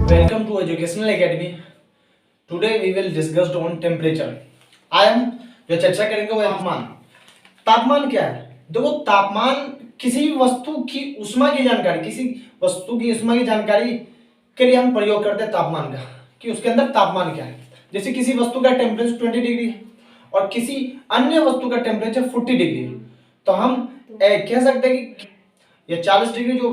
Welcome to Educational Academy. Today we will discuss on temperature. I am जो चर्चा करेंगे वो तापमान। तापमान क्या है? देखो तापमान किसी भी वस्तु की ऊष्मा की जानकारी, किसी वस्तु की ऊष्मा की जानकारी के लिए हम प्रयोग करते हैं तापमान का, कि उसके अंदर तापमान क्या है। जैसे किसी वस्तु का टेम्परेचर 20 डिग्री है और किसी अन्य वस्तु का टेम्परेचर 40 डिग्री है, तो हम कह सकते हैं कि ये 40 डिग्री जो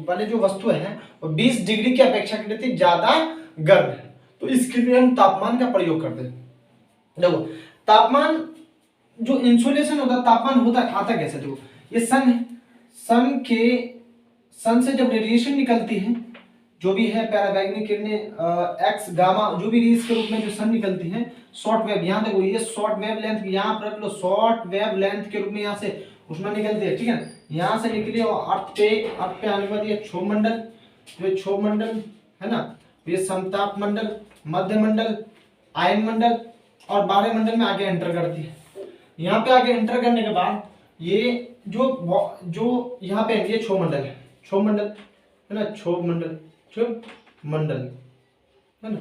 वाले जो वस्तु है वो 20 डिग्री की अपेक्षाकृत ज्यादा गर्म है, तो इसके लिए हम तापमान का प्रयोग करते हैं। देखो तापमान जो इंसुलेशन होता है, तापमान होता आता कैसे? देखो ये सन है, सन से जब रेडिएशन निकलती है, जो भी है पैराबैंगनी किरणें एक्स गामा जो भी रेज के रूप में जो सन निकलती है, शॉर्ट वेव, यहाँ देखो ये शॉर्ट वेव लेंथ यहाँ पर रख लो, शॉर्ट वेव लेंथ के रूप में यहाँ से ऊष्मा निकलती है, ठीक है। यहाँ से निकली और अर्थ पे आने के बाद ये क्षोभ मंडल, जो क्षोभ मंडल है ना, ये समताप मंडल, मध्य मंडल, आयन मंडल और बाह्य मंडल में आगे एंटर करती है। यहाँ पे आगे एंटर करने के बाद ये जो यहाँ पे ये क्षोभ मंडल है, क्षोभ मंडल है ना, क्षोभ मंडल, क्षोभ मंडल है ना,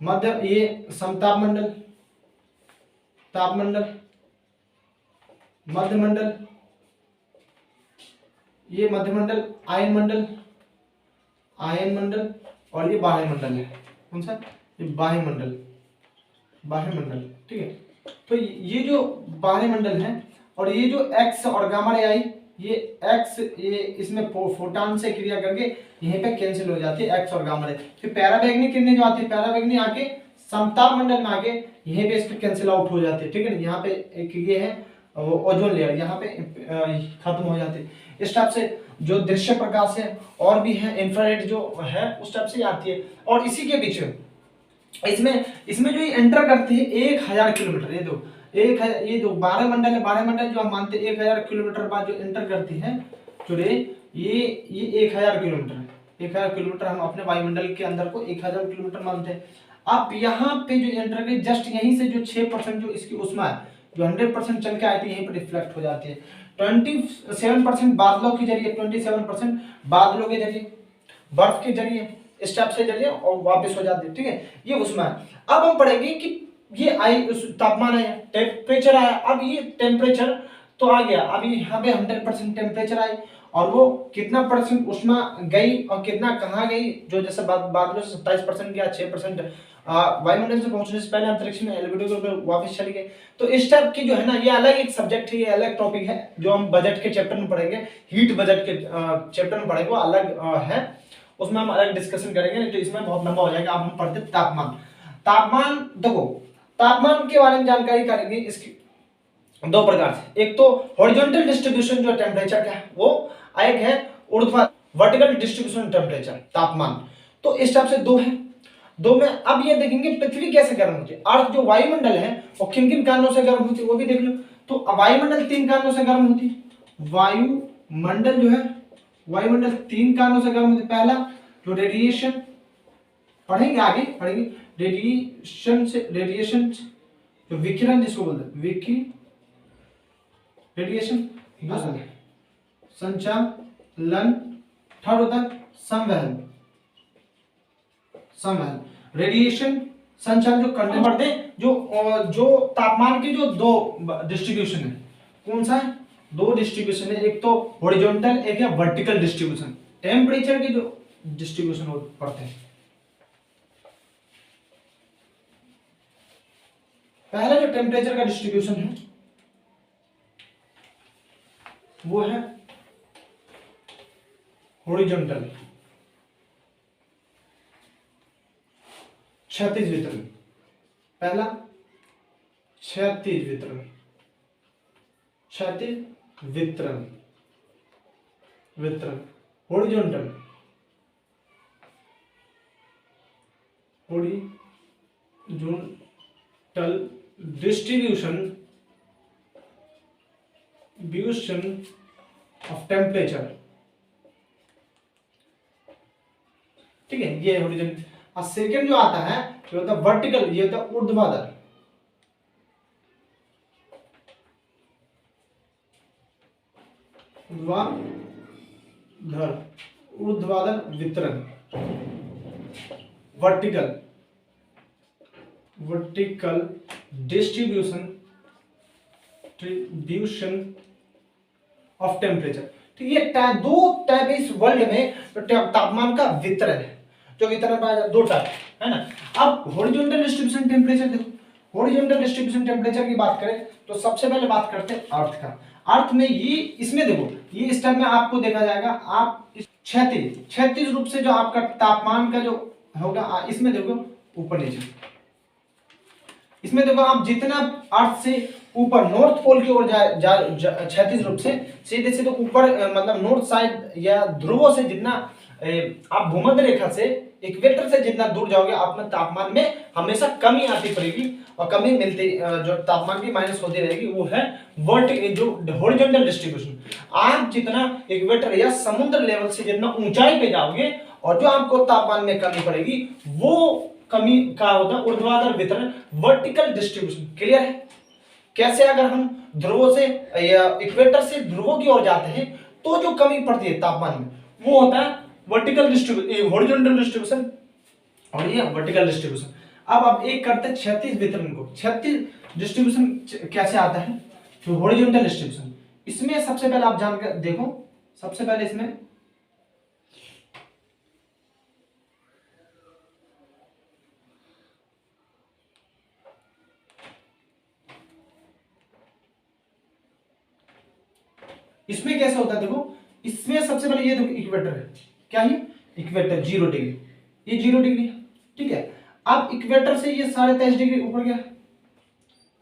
मध्य ये समताप मंडल, ताप मंडल, मध्य मंडल, ये मध्य मंडल, आयन मंडल, आयन मंडल और ये बाह्य मंडल है। कौन सा? ये बाह्य मंडल, बाह्य मंडल, ठीक है। तो ये जो बाह्य मंडल है और ये जो एक्स और गामा रे आई, ये एक्स ये इसमें फोटॉन से क्रिया करके यहीं पे कैंसिल हो जाती है एक्स और गामा रे। फिर पैराबैंगनी किरणें जो आती है, पैराबैंगनी आके समताप मंडल में आके यहीं पे इस पे कैंसिल आउट हो जाती है, ठीक है। यहाँ पे एक ये है ओजोन लेयर, यहाँ पे खत्म हो जाती है। इस टाइप से जो दृश्य प्रकाश है और भी है इंफ्रारेड जो है उस टाइप से आती है। और इसी के बीच इसमें जो ये एंटर करती है 1000 किलोमीटर, ये जो 12 मंडल है, 12 मंडल जो हम मानते हैं 1000 किलोमीटर बाद जो एंटर करती है, जो ये 1000 किलोमीटर है, 1000 किलोमीटर हम अपने वायुमंडल के अंदर को 1000 किलोमीटर मानते हैं। अब यहाँ पे जो एंटर गई जस्ट यहीं से जो 6% जो इसकी ऊष्मा है, जो 100% चल के आती है यहीं पर रिफ्लेक्ट हो जाती है। 27% बादलों के जरिए, 27% बादलों के जरिए, बर्फ के जरिए, इस टाइप से जरिए और वापस हो जाती है, ठीक है। ये ऊष्मा है। अब हम पढ़ेंगे कि ये आई तापमान आया, टेम्परेचर आया। अब ये टेम्परेचर तो आ गया, अभी यहाँ पे 100% टेम्परेचर आई और वो कितना परसेंट ऊष्मा गई और कितना कहाँ गई, जो जैसे बादलों से 27% गया, 6% वायुमंडल से पहुंचने से पहले अंतरिक्ष में एल्बिडो में वापस चली गई। तो इस टाइप की जो है ना, ये अलग एक सब्जेक्ट है, ये अलग टॉपिक है जो हम बजट के चैप्टर में पढ़ेंगे, हीट बजट के चैप्टर में पढ़ेंगे, वो अलग है, उसमें हम अलग डिस्कशन करेंगे, नहीं तो इसमें बहुत लंबा हो जाएगा। अब हम पढ़ते तापमान। तापमान देखो, तापमान के बारे में जानकारी करेंगे इसकी दो प्रकार से। एक तो हॉरिजॉन्टल डिस्ट्रीब्यूशन जो टेम्परेचर का है वो, एक है ऊर्ध्वाधर वर्टिकल डिस्ट्रीब्यूशन टेम्परेचर तापमान। तो इस टाइप से दो है, दो में अब ये देखेंगे पृथ्वी कैसे गर्म होती है, अर्थ जो वायुमंडल है वो किन किन कारणों से गर्म होती है वो भी देख लो। तो वायुमंडल 3 कारणों से गर्म होती है। वायुमंडल जो है, वायुमंडल 3 कारणों से गर्म होती है। पहला जो रेडिएशन, पढ़ेंगे आगे पढ़ेंगे, रेडिएशन जो विकिरण जिसको बोलते हैं, रेडिएशन, संचालन, थर्ड होता है संवहन, संवहन, रेडिएशन, संचालन, जो करने पड़ते हैं, जो तापमान की जो दो डिस्ट्रीब्यूशन है, कौन सा है? दो डिस्ट्रीब्यूशन है, एक तो हॉरिजॉन्टल, एक है वर्टिकल डिस्ट्रीब्यूशन, टेम्परेचर की जो डिस्ट्रीब्यूशन पड़ते हैं। पहला जो टेम्परेचर का डिस्ट्रीब्यूशन है वो है हॉरिजॉन्टल, क्षैतिज वितरण। पहला क्षैतिज वितरण, क्षैतिज वितरण, वितरण। Horizontal, horizontal distribution of temperature, ठीक है, ये हॉरिजॉन्टल। और सेकंड जो आता है ये होता है वर्टिकल, ये होता है ऊर्ध्वाधर, ऊर्ध्वाधर वितरण, वर्टिकल डिस्ट्रीब्यूशन ऑफ टेम्परेचर। तो ये दो टाइप इस वर्ल्ड में तापमान का वितरण है, जो वितरण पाया जाता है, दो टाइप है ना। अब हॉरिजॉन्टल डिस्ट्रीब्यूशन टेम्परेचर देखो, हॉरिजॉन्टल डिस्ट्रीब्यूशन टेम्परेचर की बात करें तो सबसे पहले बात करते हैं अर्थ का। अर्थ में ये इसमें देखो, ये इस टाइप में आपको देखा जाएगा, आप क्षैतिज रूप से जो आपका तापमान का जो होगा, इसमें देखो ऊपर नीचे, इसमें देखो आप जितना अर्थ से ऊपर नॉर्थ पोल की ओर क्षैतिज रूप से सीधे सीधे ऊपर, मतलब नॉर्थ साइड या ध्रुवों से जितना आप भूमध्य रेखा से इक्वेटर से जितना दूर जाओगे, आप में तापमान में हमेशा कमी आती पड़ेगी, और कमी मिलती, जो तापमान की माइनस होती रहेगी, वो है जो हॉरिजॉन्टल डिस्ट्रीब्यूशन। आप जितना इक्वेटर या समुद्र लेवल से जितना ऊंचाई पे जाओगे, और जो आपको तापमान में कमी पड़ेगी, वो कमी का होता है ऊर्ध्वाधर वितरण, वर्टिकल डिस्ट्रीब्यूशन। क्लियर है? कैसे? अगर हम ध्रुवों से या इक्वेटर से ध्रुवों की ओर जाते हैं तो जो कमी पड़ती है तापमान में, वो होता है वर्टिकल डिस्ट्रीब्यूशन, हॉरिजॉन्टल डिस्ट्रीब्यूशन, और ये वर्टिकल डिस्ट्रीब्यूशन। अब एक करते हैं क्षैतिज वितरण को। क्षैतिज डिस्ट्रीब्यूशन कैसे आता है? जो हॉरिजॉन्टल डिस्ट्रीब्यूशन, इसमें सबसे पहले आप जानकर देखो, सबसे पहले इसमें कैसे होता है देखो, इसमें सबसे पहले ये देखो इक्वेटर है, क्या है इक्वेटर, 0 डिग्री, ये 0 डिग्री है, ठीक है। अब इक्वेटर से ये 23.5 डिग्री ऊपर गया,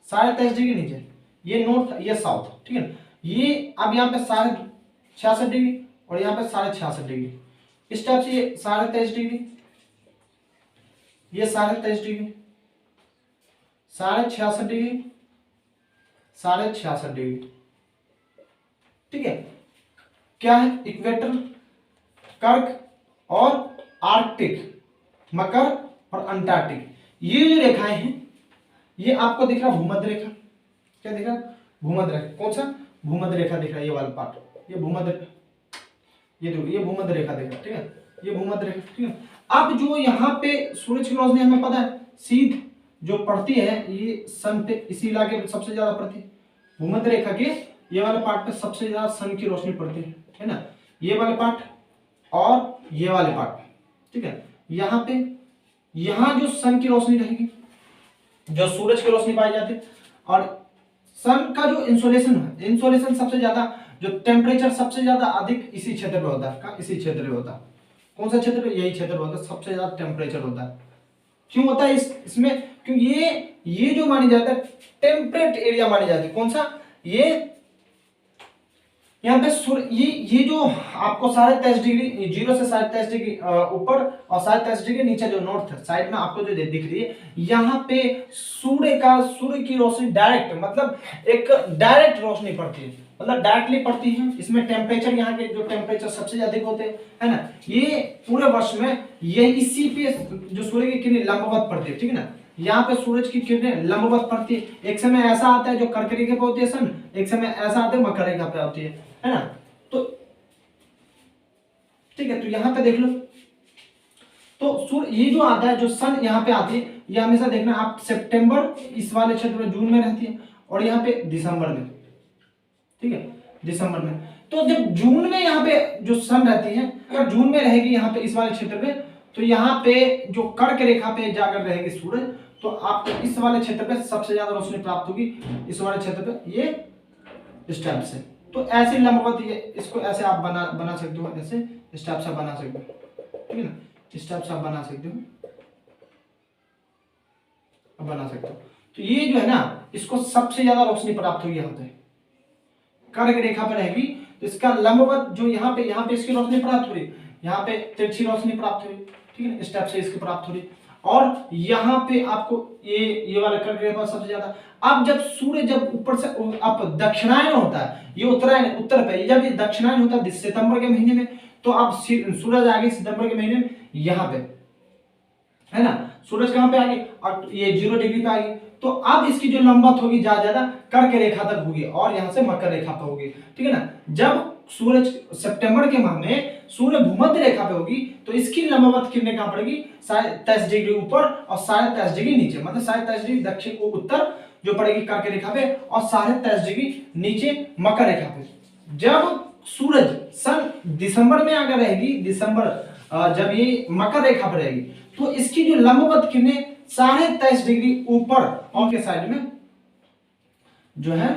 23.5 डिग्री नीचे, ये नॉर्थ ये साउथ, ठीक है। ये अब यहाँ पे 66.5 डिग्री और यहाँ पे 66.5 डिग्री, इस टाइप से ये 23.5 डिग्री, ये 23.5 डिग्री, 66.5 डिग्री, 66.5 डिग्री, ठीक है। क्या है? इक्वेटर, कर्क और आर्कटिक, मकर और अंटार्कटिक, ये जो रेखाएं हैं, ये आपको दिख रहा भूमध्य रेखा, क्या दिख रहा? भूमध्य रेखा। कौन सा? भूमध्य रेखा दिख रहा है, ये वाला पार्ट, ये भूमध्य, ये देखो ये भूमध्य रेखा दिख रहा है, ठीक है, ये भूमध्य रेखा, ठीक है। अब जो यहाँ पे सूरज की रोशनी हमें पता है सीध जो पड़ती है, ये सन पे, इसी इलाके में सबसे ज्यादा पड़ती है, भूमध्य रेखा के ये वाले पार्ट पे सबसे ज्यादा सन की रोशनी पड़ती है ना, ये वाले पार्ट और ये वाले पार्ट, ठीक है। यहाँ पे, यहाँ जो सन की रोशनी रहेगी, जो सूरज की रोशनी पाई जाती है, और सन का जो इंसोलेशन है, इंसोलेशन सबसे ज्यादा, जो टेम्परेचर सबसे ज्यादा अधिक इसी क्षेत्र में होता है, इसी क्षेत्र में होता है। कौन सा क्षेत्र? यही क्षेत्र होता है, सबसे ज्यादा टेम्परेचर होता है। क्यों होता है इसमें? क्योंकि ये जो मानी जाता है टेम्परेट एरिया मानी जाती है। कौन सा? ये यहाँ पे ये जो आपको 23.5 डिग्री, 0 से 23.5 डिग्री ऊपर और 23.5 डिग्री नीचे जो नॉर्थ साइड में आपको जो दिख रही है, यहाँ पे सूर्य की रोशनी डायरेक्ट, मतलब एक डायरेक्ट रोशनी पड़ती है, मतलब डायरेक्टली पड़ती है। इसमें टेम्परेचर, यहाँ के जो टेम्परेचर सबसे अधिक होते हैं, है ना, ये पूरे वर्ष में ये इसी पे जो सूर्य की किरणें लंबवत पड़ती है, ठीक है ना, यहाँ पे सूरज की किरणें लंबवत पड़ती है। एक समय ऐसा आता है जो कर्क रेखा पे होती है सन, एक समय ऐसा आता है मकर रेखा पे होती है ना। तो ठीक है, तो यहाँ पे देख लो, तो सूर्य ये जो आता है, जो सन यहाँ पे आती है, ये हमेशा देखना आप सितंबर इस वाले क्षेत्र में, जून में रहती है, और यहाँ पे दिसंबर में, ठीक है, दिसंबर में। तो जब जून में यहाँ पे जो सन रहती है, अगर जून में रहेगी यहाँ पे इस वाले क्षेत्र पे, तो यहाँ पे जो कर्क रेखा पे जाकर रहेगी सूरज, तो आपको इस वाले क्षेत्र पे सबसे ज्यादा रोशनी प्राप्त होगी, इस वाले क्षेत्र पे, ये इस टाइप से। तो ऐसे लंबवत, ये इसको ऐसे आप बना सकते हो, ऐसे इस टाइप से बना सकते हो, ठीक है ना, इस टाइप से आप बना सकते हो, बना सकते हो। तो ये जो है ना, इसको सबसे ज्यादा रोशनी प्राप्त होगी यहाँ पे, कर्क रेखा पर रहेगी, तो इसका लंबवत जो यहाँ पे इसकी रोशनी प्राप्त हो रही, यहाँ पे तिरछी रोशनी प्राप्त हो रही, ठीक है, इस टाइप से इसकी प्राप्त हो रही, और यहाँ पे आपको ये वाला कर्क रेखा सबसे ज्यादा। अब जब सूर्य जब ऊपर से अब दक्षिणायन होता है, ये उत्तरायण उत्तर पे, जब ये दक्षिणायन होता है सितंबर के महीने में, तो अब सूरज आ गई सितंबर के महीने में यहाँ पे, है ना, सूरज कहाँ पे आ गई, और ये 0 डिग्री पे आ गई। तो अब इसकी जो लंबवत होगी ज्यादा कर्क रेखा तक होगी, और यहाँ से मकर रेखा पर होगी, ठीक है ना। जब सूरज सितंबर के माह में सूर्य भूमध्य रेखा पे होगी तो इसकी लंबवत किरणें कहां पड़ेगी, 23 डिग्री ऊपर और 23 डिग्री नीचे, मतलब 23 डिग्री दक्षिण को उत्तर जो पड़ेगी कर्क रेखा पे और 23 डिग्री नीचे मकर रेखा पे। जब सूरज सन दिसंबर में अगर रहेगी, दिसंबर जब ये मकर रेखा पर रहेगी तो इसकी जो लंबवत किरणें 23 डिग्री ऊपर और के साइड में जो है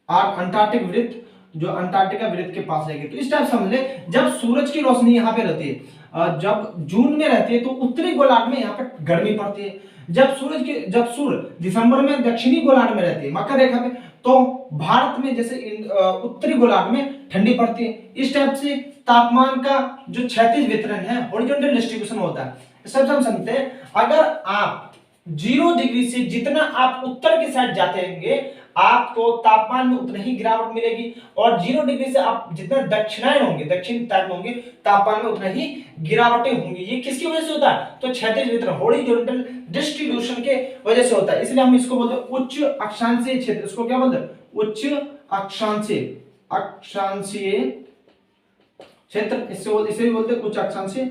अंटार्कटिक वृत्त, जो अंटार्कटिका वृत्त के पास रहेगी। तो इस टाइप समझ ले, जब सूरज की रोशनी यहाँ पे रहती है, जब जून में रहती है तो उत्तरी गोलार्ध में यहाँ पे गर्मी पड़ती है। जब सूर्य दिसंबर में दक्षिणी गोलार्ध में रहती है मकर रेखा पे, तो भारत में जैसे उत्तरी गोलार्ध में ठंडी पड़ती है। इस टाइप से तापमान का जो क्षैतिज वितरण है, हॉरिजॉन्टल डिस्ट्रीब्यूशन होता है। सब हम समझते हैं, अगर आप 0 डिग्री से जितना आप उत्तर की साइड जाते रहेंगे आपको तापमान में उतनी ही गिरावट मिलेगी, और 0 डिग्री से आप जितना दक्षिणायन होंगे, दक्षिण टाइप होंगे, तापमान में उतना ही गिरावटें होंगी। ये किसकी वजह से होता है, तो क्षैतिज वितरण, हॉरिजॉन्टल डिस्ट्रीब्यूशन के वजह से होता है। इसलिए हम इसको बोलते हैं उच्च अक्षांशीय क्षेत्र। इसको क्या बोलते हैं, उच्च अक्षांशीय क्षेत्र, इसे भी बोलते हैं उच्च अक्षांशीय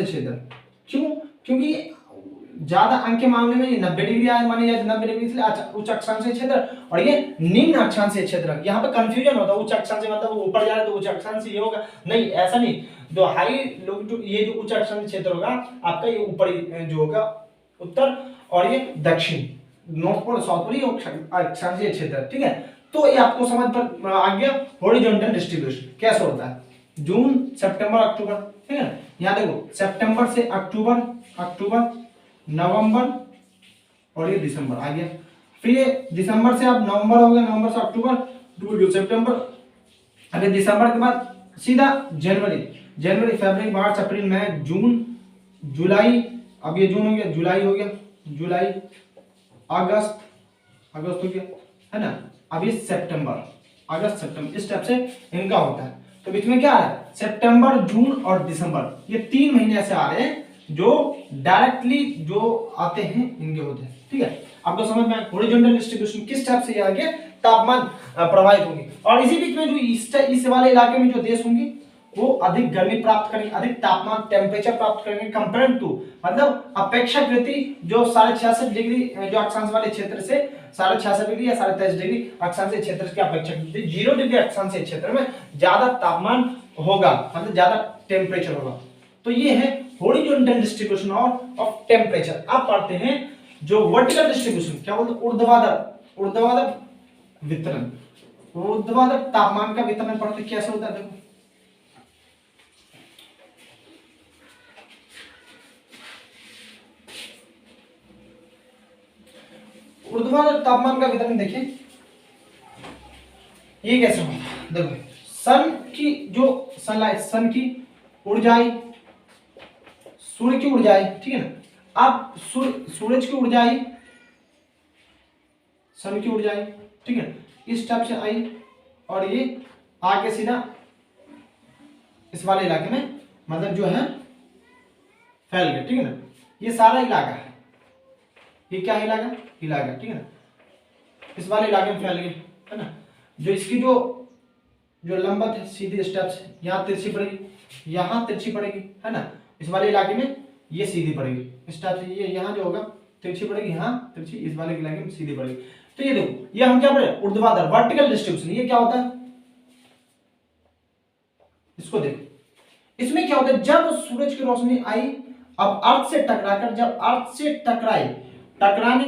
क्षेत्र। क्यों, क्योंकि ज्यादा अंक के मामले में ये 90 डिग्री आए माने जाए, 90 डिग्री इसलिए उच्च अक्षांशीय क्षेत्र, और ये निम्न अक्षांशीय क्षेत्र। यहाँ पे कंफ्यूजन होता है, उच्च अक्षांशीय मतलब वो ऊपर जा रहा है तो उच्च अक्षांशीय ये होगा, नहीं ऐसा नहीं। जो हाई लोग ये जो उच्च अक्षांशीय क्षेत्र होगा आपका, ये ऊपरी जो होगा उत्तर, और ये दक्षिण, नॉर्थ पोल साउथ पोल अक्षांशीय क्षेत्र। ठीक है, तो ये आपको समझ पर आ गया हॉरिजॉन्टल डिस्ट्रीब्यूशन कैसे होता है। जून, सितंबर, अक्टूबर, ठीक है। यहाँ देखो सितंबर से अक्टूबर, नवंबर और ये दिसंबर आ गया। फिर ये दिसंबर से आप नवंबर हो गया, नवंबर से अक्टूबर, सितंबर, अगर दिसंबर के बाद सीधा जनवरी, फरवरी, मार्च, अप्रैल, मई, जून, जुलाई, अब ये जून हो गया, जुलाई हो गया, जुलाई, अगस्त हो गया, है ना। अब ये अगस्त, सितंबर, इस टाइप से इनका होता है। तो बीच में क्या आ रहा है, सितंबर, जून और दिसंबर, ये 3 महीने ऐसे आ रहे हैं जो डायरेक्टली जो आते हैं इनके होते हैं। ठीक है, आपको समझ में हॉरिजॉन्टल डिस्ट्रीब्यूशन किस टाइप से आगे तापमान प्रभावित होंगे। और इसी बीच में जो इस वाले इलाके में जो देश होंगे वो अधिक गर्मी प्राप्त करेंगे, अधिक तापमान टेम्परेचर प्राप्त करेंगे कंपेयर टू, मतलब अपेक्षाकृत जो 66.5 डिग्री जो अक्षांश वाले क्षेत्र से 66.5 डिग्री या 23.5 डिग्री अक्षांशीय क्षेत्र की अपेक्षाकृत 0 डिग्री अक्षांशीय क्षेत्र में ज्यादा तापमान होगा, मतलब ज्यादा टेम्परेचर होगा। तो ये है हॉरिजॉन्टल डिस्ट्रीब्यूशन ऑफ टेम्परेचर। आप पढ़ते हैं जो वर्टिकल डिस्ट्रीब्यूशन, क्या बोलते हैं, ऊर्ध्वाधर वितरण, ऊर्ध्वाधर तापमान का वितरण पढ़ते कैसे होता है। देखो ऊर्ध्वाधर तापमान का वितरण देखिए ये कैसे होता है। देखो सन की जो सनलाइट, सन की ऊर्जाएं, सूर्य की ऊर्जाएं, ठीक है ना। अब सूरज की ऊर्जाएं, सन की ऊर्जाएं, ठीक है, इस टाइप से आई और ये आगे सीधा इस वाले इलाके में मतलब जो है फैल गया। ठीक है ना, ये सारा इलाका है, ये क्या इलाका, ठीक है ना, इस वाले इलाके में फैल गई, है ना। जो इसकी जो लंबत है सीधी स्टेप्स, यहाँ तिरछी पड़ेगी, यहाँ तिरछी पड़ेगी, है ना। इस वाले इलाके में ये सीधी पड़ेगी, इस टाइप से ये यहाँ जो होगा तिरछी पड़ेगी, यहाँ तिरछी, इस वाले इलाके में सीधी पड़ेगी। तो ये देखो ये हम क्या पढ़े, ऊर्ध्वाधर वर्टिकल डिस्ट्रीब्यूशन। ये क्या होता है, इसको देखो, इसमें क्या होता है, जब सूरज की रोशनी आई, अब अर्थ से टकराकर, जब अर्थ से टकराने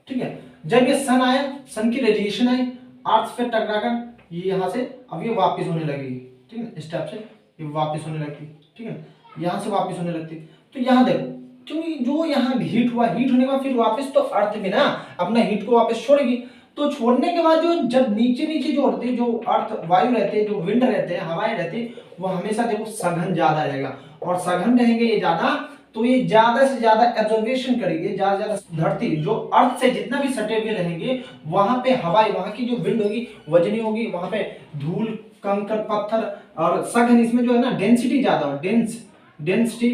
ठीक है, जब ये सन आया, सन की रेडिएशन आई, अर्थ पे टकराकर ये यहां से अब ये वापस होने लगेगी। ठीक है, इस टाइप से ये वापस होने लगती, ठीक है, यहां से वापस होने लगती। तो यहां देखो, क्योंकि जो यहाँ हीट हुआ, हीट होने के बाद फिर वापस तो अर्थ में ना अपना हीट को वापस छोड़ेगी। तो छोड़ने के बाद जो जब नीचे जो होते हैं, जो अर्थ वायु रहते हैं, जो विंड रहते हैं, हवाएं रहती है, वो हमेशा देखो सघन ज्यादा रहेगा, और सघन रहेंगे ये ज्यादा, तो ये ज्यादा से ज्यादा एब्जॉर्बेशन करेंगे, ज्यादा धरती जो अर्थ से जितना भी सटे हुए रहेंगे वहां पे हवाएं, वहां की जो विंड होगी वजनी होगी, वहां पे धूल, कंकड़, पत्थर और सघन, इसमें जो है ना डेंसिटी ज्यादा हो, डेंसिटी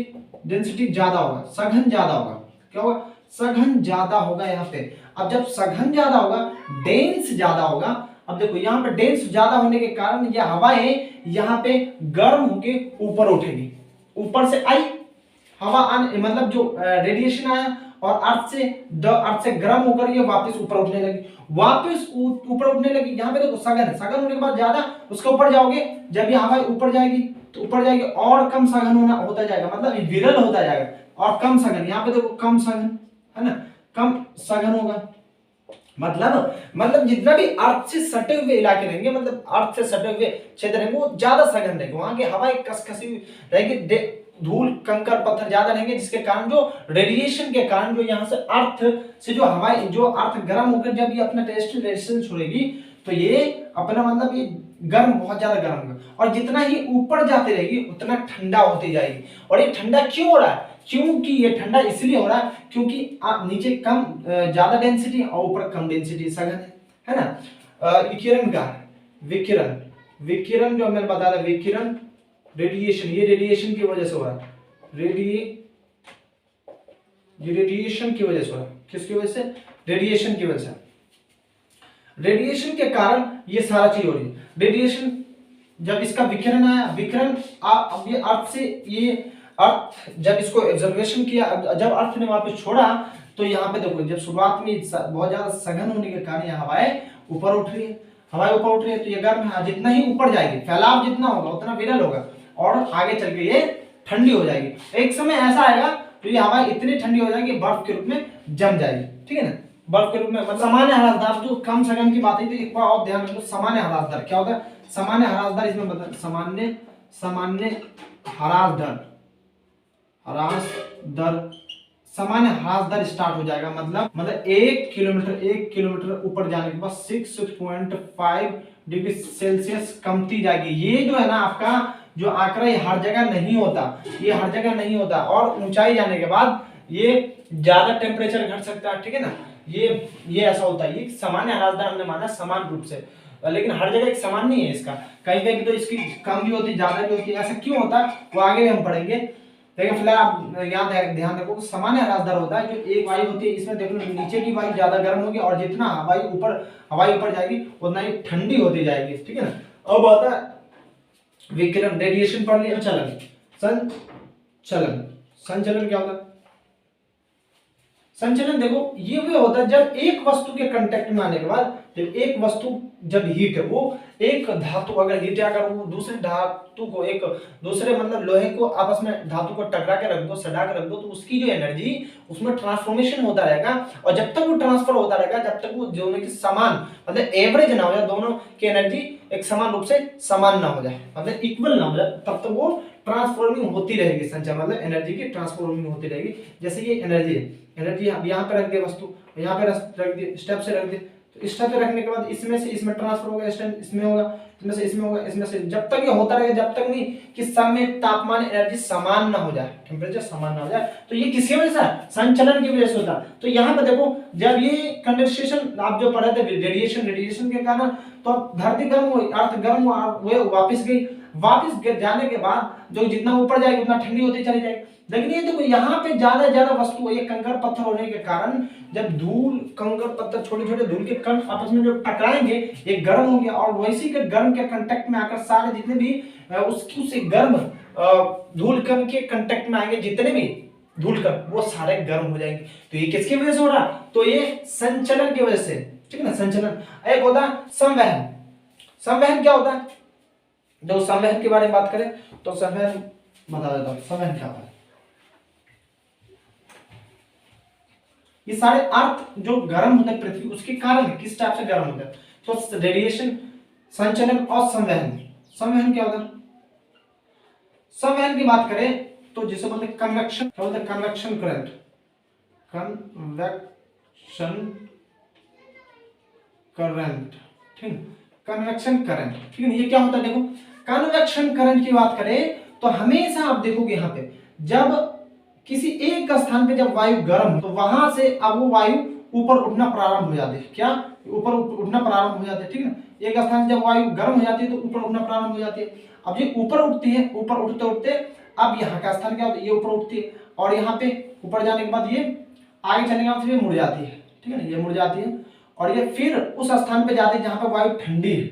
डेंसिटी ज्यादा होगा, सघन ज्यादा होगा। क्या होगा? सघन ज्यादा होगा यहाँ पे। अब जब सघन ज्यादा होगा, डेंस ज्यादा होगा। अब देखो यहाँ पे डेंस ज्यादा होने के कारण ये हवाएं यहाँ पे गर्म होके ऊपर उठेगी। ऊपर से आई हवा मतलब जो रेडिएशन आया और अर्थ से गर्म होकर ये वापस ऊपर उठने लगी, वापस ऊपर उठने लगी। यहाँ पे देखो सघन है, सघन होने के बाद ज्यादा उसके ऊपर जाओगे, जब ये हवा ऊपर जाएगी तो ऊपर जाएगी और कम सघन होता जाएगा, मतलब विरल होता जाएगा और कम सघन। यहाँ पे देखो कम सघन है ना, कम सघन होगा। मतलब जितना भी अर्थ से सटे हुए इलाके रहेंगे, मतलब अर्थ से सटे हुए क्षेत्र रहेंगे, वो ज्यादा सघन रहेंगे, वहां की हवाएं कसकसी रहेगी, धूल कंकर पत्थर ज्यादा रहेंगे, जिसके कारण जो रेडिएशन के कारण जो यहाँ से अर्थ से जो हवाएं, जो अर्थ गर्म होकर जब ये अपना रेडिएशन छोड़ेगी तो ये अपना मतलब ये गर्म, बहुत ज्यादा गर्म होगा और जितना ही ऊपर जाते रहेगी उतना ठंडा होती जाएगी। और ये ठंडा क्यों हो रहा है? क्योंकि ये ठंडा इसलिए हो रहा है क्योंकि आप नीचे कम ज्यादा डेंसिटी और ऊपर कम डेंसिटी, सघन है ना। विकिरण का विकिरण, विकिरण जो मैंने बताया विकिरण, रेडिएशन, ये रेडिएशन की वजह से हो रहा है, रेडिएशन की वजह से हो रहा है। किसकी वजह से? रेडिएशन की वजह से। रेडिएशन के कारण ये सारा चीज हो रही है। रेडिएशन जब इसका विकिरण आया, विकिरण अब ये अर्थ से, ये अर्थ जब इसको ऑब्जर्वेशन किया, जब अर्थ ने वापस छोड़ा तो यहाँ पे देखो जब शुरुआत में बहुत ज्यादा सघन होने के कारण ये हवाएं ऊपर उठ रही है, हवाएं ऊपर उठ रही है तो ये गर्म है। जितना ही ऊपर जाएगी, फैलाव जितना होगा उतना विरल होगा और आगे चल के ये ठंडी हो जाएगी। एक समय ऐसा आएगा तो ये हवा इतनी ठंडी हो जाएगी बर्फ के रूप में जम जाएगी, ठीक है ना, बर्फ के रूप में। मतलब सामान्य ह्रास दर, जो कम सघन की बात है तो एक बार और ध्यान रखो, सामान्य ह्रास दर क्या होता है? सामान्य ह्रास दर इसमें बता, सामान्य ह्रास दर, सामान्य ह्रास दर स्टार्ट हो जाएगा, मतलब 1 किलोमीटर ऊपर जाने के बाद 6.5 डिग्री सेल्सियस कमती जाएगी। ये जो है ना आपका जो आंकड़ा, ये हर जगह नहीं होता, ये हर जगह नहीं होता और ऊंचाई जाने के बाद ये ज्यादा टेम्परेचर घट सकता है, ठीक है ना। ये ऐसा होता है। ये सामान्य ह्रास दर हमने माना समान रूप से, लेकिन हर जगह एक समान नहीं है इसका, कहीं कहीं तो इसकी कम भी होती है, ज्यादा भी होती है। ऐसा क्यों होता है वो आगे भी हम पढ़ेंगे, लेकिन फिलहाल आप यहाँ ध्यान रखो सामान्य ह्रास दर होता है जो एक वायु होती है, इसमें देखो नीचे की वायु ज्यादा गर्म होगी और जितना हवाई ऊपर जाएगी उतना ही ठंडी होती जाएगी, ठीक है ना। अब आता है विकिरण, रेडिएशन पढ़ लिया। संचलन क्या होता है? संचलन देखो ये भी होता है जब एक वस्तु के कांटेक्ट में आने के बाद, जब एक वस्तु जब हीट है, वो एक धातु अगर हीट है, अगर वो दूसरे धातु को, एक दूसरे मतलब लोहे को आपस में धातु को टकरा के रख दो, सड़ा के रख दो, तो उसकी जो एनर्जी उसमें ट्रांसफॉर्मेशन होता रहेगा और जब तक वो ट्रांसफर होता रहेगा, जब तक वो दोनों की समान मतलब एवरेज ना हो जाए, दोनों की एनर्जी एक समान रूप से समान ना हो जाए, मतलब इक्वल ना हो जाए, तब तक वो ट्रांसफॉर्मिंग होती रहेगी। संचय मतलब एनर्जी की ट्रांसफॉर्मिंग होती रहेगी। जैसे ये एनर्जी है, एनर्जी अब यहाँ पे रख दे वस्तु, यहाँ पे रख दे, स्टेप से रख दे, तो स्टेप पे रखने के बाद इसमें से इसमें ट्रांसफर होगा, स्टेप इसमें होगा, इसमें से इसमें होगा, इसमें से, जब तक ये होता रहेगा, जब तक नहीं कि सब में तापमान एनर्जी समान ना हो जाए, टेम्परेचर समान ना हो जाए। तो ये किसकी वजह से? संचलन की वजह से होता है। तो यहाँ पे देखो जब ये कंडेंसेशन आप जो पढ़े थे रेडिएशन के कारण, तो धरती गर्म हुई, अर्थ गर्म हुआ, वो वापस गई, वापस जाने के बाद जो जितना ऊपर जाएगी उतना ठंडी होती चली जाएगी। लेकिन ये देखो यहाँ पे ज्यादा वस्तु, ये कंकर पत्थर होने के कारण जब धूल, कंकर पत्थर, छोटे छोटे धूल के कण आपस में जो टकराएंगे, ये गर्म होंगे और वैसी के गर्म के कांटेक्ट में आकर सारे जितने भी उससे गर्म धूल कण के कांटेक्ट में आएंगे, जितने भी धूल कण, वो सारे गर्म हो जाएंगे। तो ये किसकी वजह से हो रहा? तो ये संचलन की वजह से, ठीक है ना। संचलन। एक होता है संवहन। संवहन क्या होता है? जब संवहन के बारे में बात करें तो संवहन बता देता हूं, संवहन क्या होता है। ये सारे अर्थ जो गर्म होते हैं पृथ्वी, उसके कारण किस टाइप से गर्म होता है? तो रेडिएशन, संचलन और संवहन। संवहन क्या होता है? संवहन की बात करें तो जिसे बोलते हैं कन्वेक्शन, क्या बोलते हैं? कन्वेक्शन करंट, ठीक, कन्वेक्शन करंट, ठीक है। ये क्या होता है? देखो कन्वेक्शन करंट की बात करें तो हमेशा आप देखोगे यहाँ पे जब किसी एक स्थान पे जब वायु गर्म, तो वहां से अब वो वायु ऊपर उठना प्रारंभ हो जाती है। क्या? ऊपर उठना प्रारंभ हो जाती है, ठीक है ना। एक स्थान जब वायु गर्म हो जाती है तो ऊपर उठना प्रारंभ हो जाती है। अब ये ऊपर उठती है, ऊपर उठते उठते अब यहाँ का स्थान क्या होता है, ये ऊपर उठती है और यहाँ पे ऊपर जाने के बाद ये आगे चलने के बाद फिर मुड़ जाती है, ठीक है ना, ये मुड़ जाती है और ये फिर उस स्थान पे जाती है जहाँ पे वायु ठंडी है,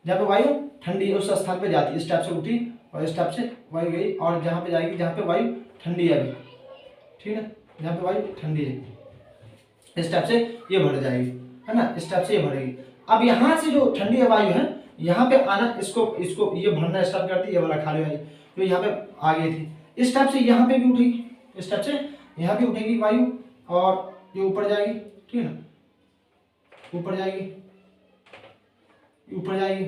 जहाँ पे वायु ठंडी है उस स्थान पे जाती है। इस टाइप से उठी और इस टाइप से वायु गई और जहाँ पे जाएगी जहाँ पे वायु ठंडी है अभी, ठीक है, जहाँ पे वायु ठंडी है इस टाइप से ये बढ़ जाएगी, है ना, इस टाइप से ये बढ़ेगी। अब यहाँ से जो ठंडी वायु है यहाँ पे आना, इसको ये भरना स्टार्ट करती है, ये वाला खाली वायु जो यहाँ पे आ गई थी, इस टाइप से यहाँ पे भी उठेगी, इस टाइप से यहाँ भी उठेगी वायु और ये ऊपर जाएगी, ठीक है ना, ऊपर जाएगी, ऊपर जाएगी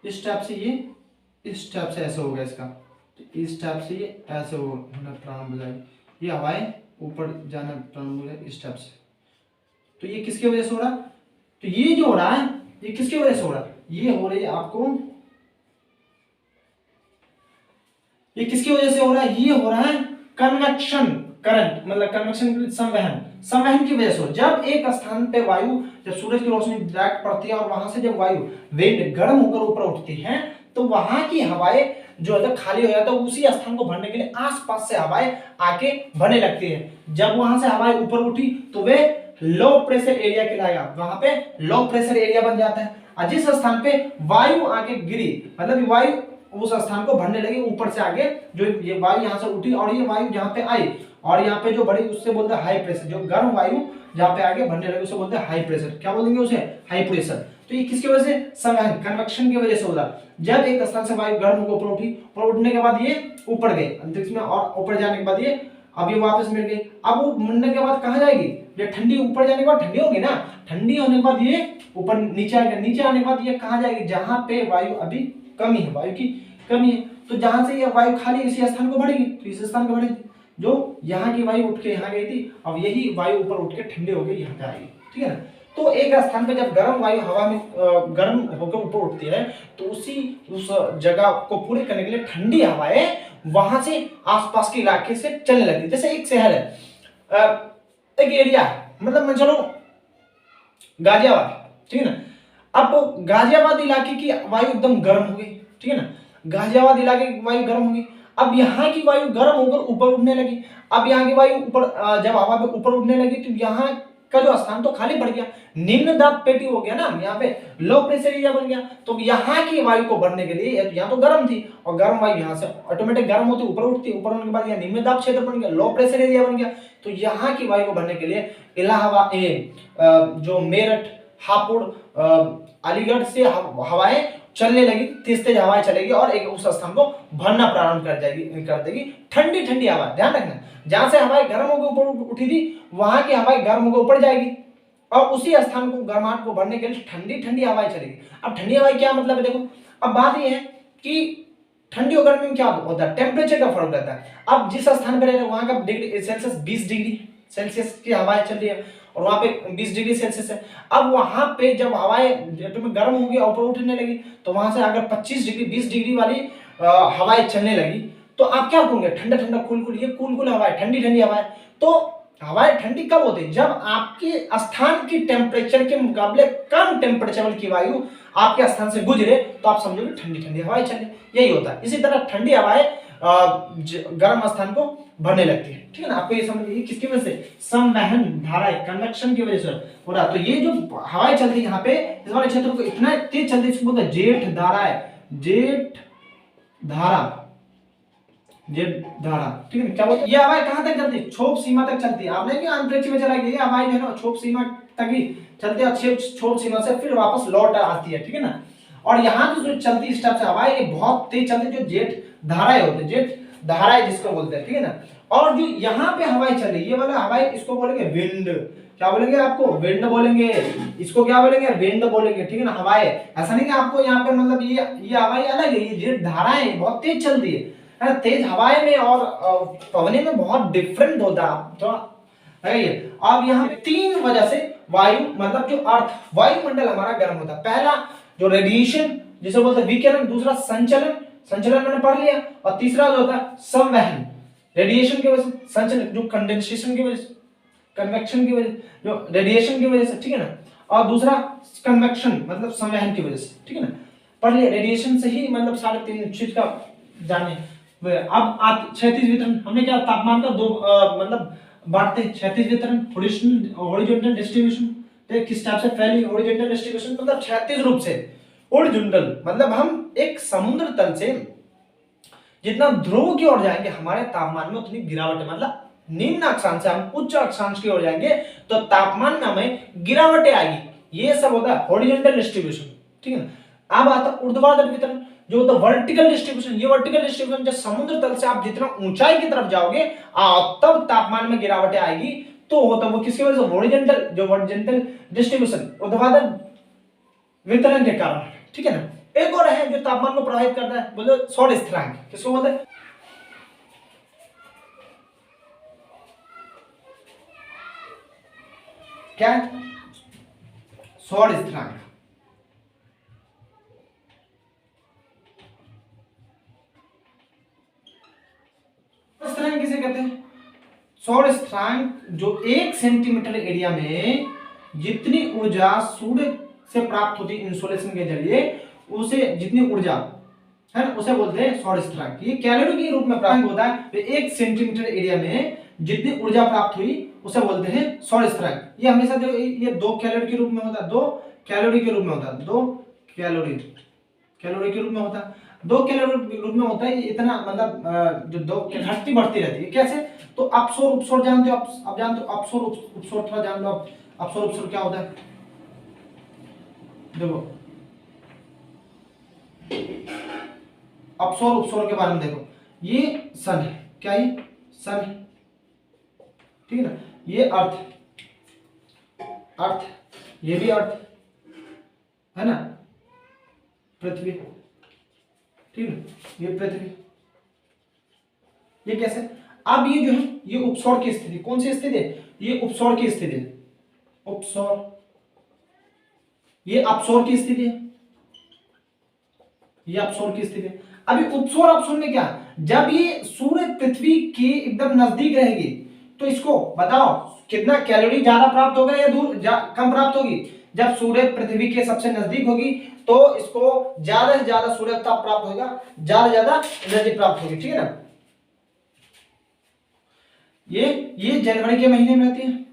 इस टाइप से, ये इस टाइप से ऐसे हो गया इसका, इस टाइप से ये ऐसे होना प्रारंभ हो जाएगी, ये हवाएं ऊपर जाना प्रारंभ हो जाएगी इस टाइप से। तो ये किसकी वजह से हो रहा है, तो ये जो हो रहा है ये किसकी वजह से हो रहा है, ये हो रही है आपको, ये किसकी वजह से हो रहा है, ये हो रहा है कन्वेक्शन करंट, मतलब कन्वेक्शन संवहन, संवहन की वजह से। जब एक स्थान पे वायु, जब सूरज की रोशनी डायरेक्ट पड़ती है और वहां से जब वायु विंड गर्म होकर ऊपर उठती है तो वहां की हवाएं जो है खाली हो जाता है, उसी स्थान को भरने के लिए आसपास से हवाएं आके भरने लगती है। जब वहां से हवाएं ऊपर उठी तो वे लो प्रेशर एरिया कहलाएगा, वहां पे लो प्रेशर एरिया बन जाता है। और जिस स्थान पे वायु आके गिरी, मतलब वायु उस स्थान को भरने लगी ऊपर से आगे, जो ये वायु यहाँ से उठी और ये वायु जहाँ पे आई और यहाँ पे जो बड़ी उससे बोलते हैं हाई प्रेशर, जो गर्म वायु जहाँ पे आगे भरने लगी उसे बोलते हैं हाई प्रेशर। क्या बोलेंगे उसे, हाई प्रेशर। तो ये किसकी वजह से, संवहन कन्वेक्शन की वजह से हो रहा। जब एक स्थान से वायु गर्म होकर ऊपर उठी, ऊपर उठने के बाद ये ऊपर गए अंतरिक्ष में और ऊपर जाने के बाद ये अब ये वापस मिल गई। अब वो मिलने के बाद कहाँ जाएगी, ये ठंडी ऊपर जाने के बाद ठंडी होगी ना, ठंडी होने के बाद ये ऊपर नीचे आएगा, नीचे आने के बाद ये कहाँ जाएगी, जहाँ पे वायु अभी कमी है, वायु की कमी है, तो जहां से ये वायु खाली इसी स्थान को बढ़ेगी, तो इस स्थान को बढ़ेगी। जो यहाँ की वायु उठ के यहाँ गई थी, अब यही वायु ऊपर उठ के ठंडी हो गई यहाँ पे आएगी, ठीक है ना। तो एक स्थान पे जब गर्म वायु हवा में गर्म होकर ऊपर उठती है तो उस जगह को पूरे करने के लिए ठंडी हवाएं वहां से आसपास के इलाके से चलने लगती। जैसे एक शहर है, एक एरिया, मतलब मैं चलो गाजियाबाद, ठीक है ना। अब गाजियाबाद इलाके की वायु एकदम गर्म हो गई, ठीक है ना, गाजियाबाद इलाके की वायु गर्म हो गई। अब यहाँ की वायु गर्म होकर ऊपर उठने लगी। अब यहाँ की वायु ऊपर जब हवा में ऊपर उठने लगी तो यहाँ का जो स्थान तो खाली पड़ गया, निम्न दाब पेटी हो गया ना, यहाँ पे लो प्रेशर एरिया बन गया। तो यहाँ की वायु को भरने के लिए, यहाँ तो गर्म थी और गर्म वायु यहाँ से ऑटोमेटिक गर्म होती ऊपर उठती, ऊपर होने के बाद यहाँ निम्न दाब क्षेत्र बन गया, लो प्रेशर एरिया बन गया। तो यहाँ की वायु को भरने के लिए इलाहाबाद जो मेरठ, हापुड़, अलीगढ़ से हवाएं चलने लगी, तेज तेज हवाएं चलेगी और एक उस स्थान को भरना प्रारंभ कर देगी ठंडी ठंडी हवा। ध्यान रखना, जहां से हवाएं गर्म होकर ऊपर उठी थी वहां की हवाएं गर्म होकर ऊपर जाएगी और उसी स्थान को गर्माहट को भरने के लिए ठंडी ठंडी हवाएं चलेगी। अब ठंडी हवाएं क्या मतलब है, देखो अब बात यह है कि ठंडी और गर्मी में क्या होता है, टेम्परेचर का फर्क रहता है। अब जिस स्थान पर रह रहे वहां का डिग्री सेल्सियस 20 डिग्री सेल्सियस की हवाएं चल रही है और वहां पे 20 डिग्री सेल्सियस है। अब वहां पे जब हवाएं गर्म होंगी और ऊपर उठने लगी तो वहां से अगर 25 डिग्री 20 डिग्री वाली हवाएं चलने लगी तो आप क्या कहोगे, ठंडा ठंडा कूल कूल, ये कूल कूल हवाएं, ठंडी ठंडी हवाएं। तो हवाएं ठंडी कब होती है, जब आपके स्थान की टेम्परेचर के मुकाबले कम टेम्परेचर की वायु आपके स्थान से गुजरे तो आप समझोगे ठंडी ठंडी हवाएं चले, यही होता है। इसी तरह ठंडी हवाएं गर्म स्थान को भरने लगती है, ठीक है ना। आपको ये समझ लीजिए किसकी वजह से, संवहन धाराएं, कन्वेक्शन की वजह से हो रहा। तो ये जो हवाएं चल रही है यहाँ पे इस वाले क्षेत्र को इतना तेज चल रही है, इसको बोलते हैं जेठ धाराएं, जेठ धारा, जेठ धारा, ठीक है। क्या बोलते, ये हवाएं कहां तक चलती है, क्षोभ सीमा तक चलती है। आपने कि अंतरिक्ष में चला गया, ये हवाएं जो है ना क्षोभ सीमा तक ही चलती है, क्षोभ सीमा से फिर वापस लौट आती है, ठीक है ना। और यहाँ जो चलती है इस टाइप से हवाएं ये बहुत तेज चलती है, जो जेठ धाराएं होते हैं, जेठ धाराएं जिसको बोलते हैं, ठीक है ना। और जो यहाँ पे हवाएं चल रही है ये वाला हवाएं, इसको बोलेंगे विंड। क्या बोलेंगे, आपको विंड बोलेंगे, इसको क्या बोलेंगे, विंड बोलेंगे, ठीक है ना। हवाएं, ऐसा नहीं कि आपको यहाँ पे मतलब ये हवाएं अलग है, ये जेठ धाराएं बहुत तेज चलती है ना। तेज हवाएं में और पवने में बहुत डिफरेंट होता है तो है। अब यहाँ 3 वजह से वायु, मतलब जो अर्थ वायुमंडल हमारा गर्म होता है। पहला जो रेडिएशन जिसे बोलते हैं विकिरण, दूसरा संचलन, संचलन मैंने पढ़ लिया, और तीसरा जो होता है संवहन, रेडिएशन की वजह से, संचलन जो कंडेंसेशन की वजह से, कन्वेक्शन की वजह से, जो रेडिएशन की वजह से, ठीक है ना। और दूसरा कन्वेक्शन मतलब संवहन की वजह से, ठीक है ना। पढ़ लिया, रेडिएशन से ही मतलब 3.5 चीज का जाने, अब आप क्षैतिज वितरण, हमने क्या तापमान का दो मतलब बांटते हैं, क्षैतिज वितरण, हॉरिजॉन्टल डिस्ट्रीब्यूशन। तो किस टाइप से फैली हॉरिजॉन्टल डिस्ट्रीब्यूशन, मतलब क्षैतिज रूप से। हॉरिजॉन्टल मतलब हम एक समुद्र तल से जितना ध्रुव की ओर जाएंगे हमारे तापमान में उतनी गिरावट है, मतलब निम्न अक्षांश से हम उच्च अक्षांश की ओर जाएंगे तो तापमान में हमें गिरावटें आएगी। ये सब होता है हॉरिजॉन्टल डिस्ट्रीब्यूशन, ठीक है ना। अब आता है ऊर्ध्वाधर वितरण, जो होता है वर्टिकल डिस्ट्रीब्यूशन। ये वर्टिकल डिस्ट्रीब्यूशन जब समुद्र तल से आप जितना ऊंचाई की तरफ जाओगे तब तापमान में गिरावटें आएगी। तो होता है वो किसकी वजह से, हॉरिजॉन्टल, जो वर्टिकल डिस्ट्रीब्यूशन ऊर्ध्वाधर वितरण के कारण, ठीक है ना। एक और है जो तापमान को प्रभावित करता है, बोलो सौर स्थिरांक। किसको बोलते हैं, क्या है, सौर स्थिरांक। स्थिरांक किसे कहते हैं, सौर स्थिरांक जो 1 सेंटीमीटर एरिया में जितनी ऊर्जा सूर्य से प्राप्त होती है इंसोलेशन के जरिए, उसे जितनी ऊर्जा है ना उसे बोलते हैं सौर स्थिरांक। ये कैलोरी के रूप में प्राप्त होता है। तो 1 सेंटीमीटर एरिया में जितनी ऊर्जा प्राप्त हुई उसे बोलते हैं सौर स्थिरांक। ये हमेशा जो ये 2 कैलोरी के रूप में होता है, 2 कैलोरी के रूप में होता है, 2 कैलोरी के रूप में होता है, 2 कैलोरी के रूप में होता है। इतना मतलब जो 2 घटती बढ़ती रहती है। कैसे, तो अपसौर उपसौर जानते हो आप जानते हो, अपसौर उपसौर थोड़ा जान लो आप। अपसौर उपसौर क्या होता है, देखो अपसौर उपसौर के बारे में देखो। ये सन है, क्या ये सन है, ठीक है ना। ये अर्थ, ये भी अर्थ है ना, पृथ्वी, ठीक है, ये पृथ्वी, ये कैसे। अब ये जो है ये उपसौर की स्थिति, कौन सी स्थिति है, ये उपसौर की स्थिति है, उपसौर। ये अपसौर की स्थिति है, ये अपसौर की स्थिति है। अभी उपसौर अपसौर में क्या, जब ये सूर्य पृथ्वी के एकदम नजदीक रहेगी तो इसको बताओ कितना कैलोरी ज्यादा प्राप्त होगा या कम प्राप्त होगी। जब सूर्य पृथ्वी के सबसे नजदीक होगी तो इसको ज्यादा से ज्यादा सूर्य ताप प्राप्त होगा, ज्यादा से ज्यादा एनर्जी प्राप्त होगी, ठीक है ना। ये जनवरी के महीने में रहती है,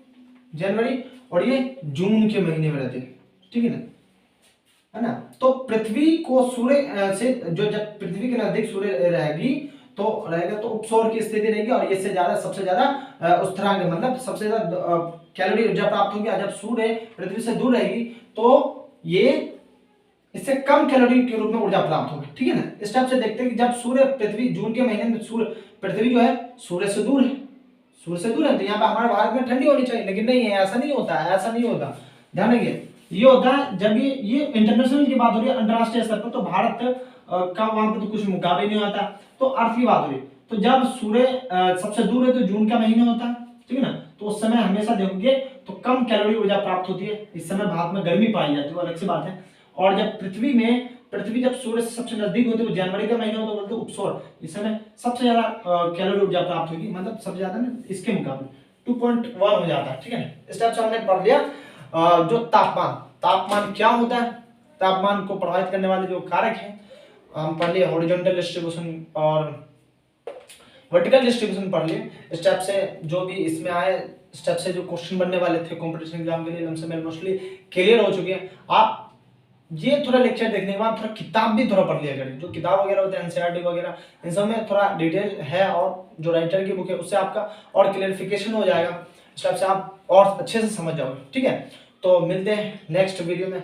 जनवरी, और ये जून के महीने में रहती है, ठीक है ना। तो पृथ्वी को सूर्य से जो जब पृथ्वी के नजदीक सूर्य रहेगी तो उपसौर की स्थिति रहेगी, और इससे ज्यादा सबसे ज्यादा स्थिरांक मतलब सबसे ज्यादा कैलोरी ऊर्जा प्राप्त होगी। जब सूर्य पृथ्वी से दूर रहेगी तो ये इससे कम कैलोरी के रूप में ऊर्जा प्राप्त होगी, ठीक है ना। इस टाइप से देखते हैं कि जब सूर्य पृथ्वी जून के महीने में सूर्य पृथ्वी जो है सूर्य से दूर है, सूर्य से दूर है, तो यहाँ पे हमारे भारत में ठंडी होनी चाहिए, लेकिन नहीं है, ऐसा नहीं होता, ऐसा नहीं होता। ध्यान रखिए, ये होता है जब ये इंटरनेशनल की बात हो रही है, अंतरराष्ट्रीय स्तर पर, तो भारत का वहां पे तो कुछ मुकाबले नहीं होता। तो अर्थ की बात हो रही है, तो जब सूर्य सबसे दूर है तो जून का महीना होता है, ठीक है ना। तो उस समय हमेशा देखोगे तो कम कैलोरी ऊर्जा प्राप्त होती है। इस समय भारत में गर्मी पाई जाती है, अलग सी बात है। और जब पृथ्वी जब सूर्य से सबसे नजदीक होती है, जनवरी का महीना होता है, बोलते उपसौर, इस समय सबसे ज्यादा कैलोरी ऊर्जा प्राप्त होगी, मतलब सबसे ज्यादा ना इसके मुकाबले 2.1 हो जाता है, ठीक है ना। इस टाइप से हमने पढ़ लिया जो तापमान क्या होता है, तापमान को प्रभावित करने वाले जो कारक हैं हम पढ़ लिए, हॉरिजॉन्टल डिस्ट्रीब्यूशन और वर्टिकल डिस्ट्रीब्यूशन पढ़ लिए। इस टाइप से जो भी इसमें आए, इस टाइप से जो क्वेश्चन बनने वाले थे कॉम्पिटिशन एग्जाम के लिए लमसम मोस्टली क्लियर हो चुके हैं। आप ये थोड़ा लेक्चर देखने के बाद थोड़ा किताब भी थोड़ा पढ़ लिया करें, जो किताब वगैरह होते हैं एनसीईआरटी वगैरह, इन सब में थोड़ा डिटेल है, और जो राइटर की बुक है उससे आपका और क्लियरिफिकेशन हो जाएगा। इस टाइप से आप और अच्छे से समझ जाओगे, ठीक है। तो मिलते हैं नेक्स्ट वीडियो में।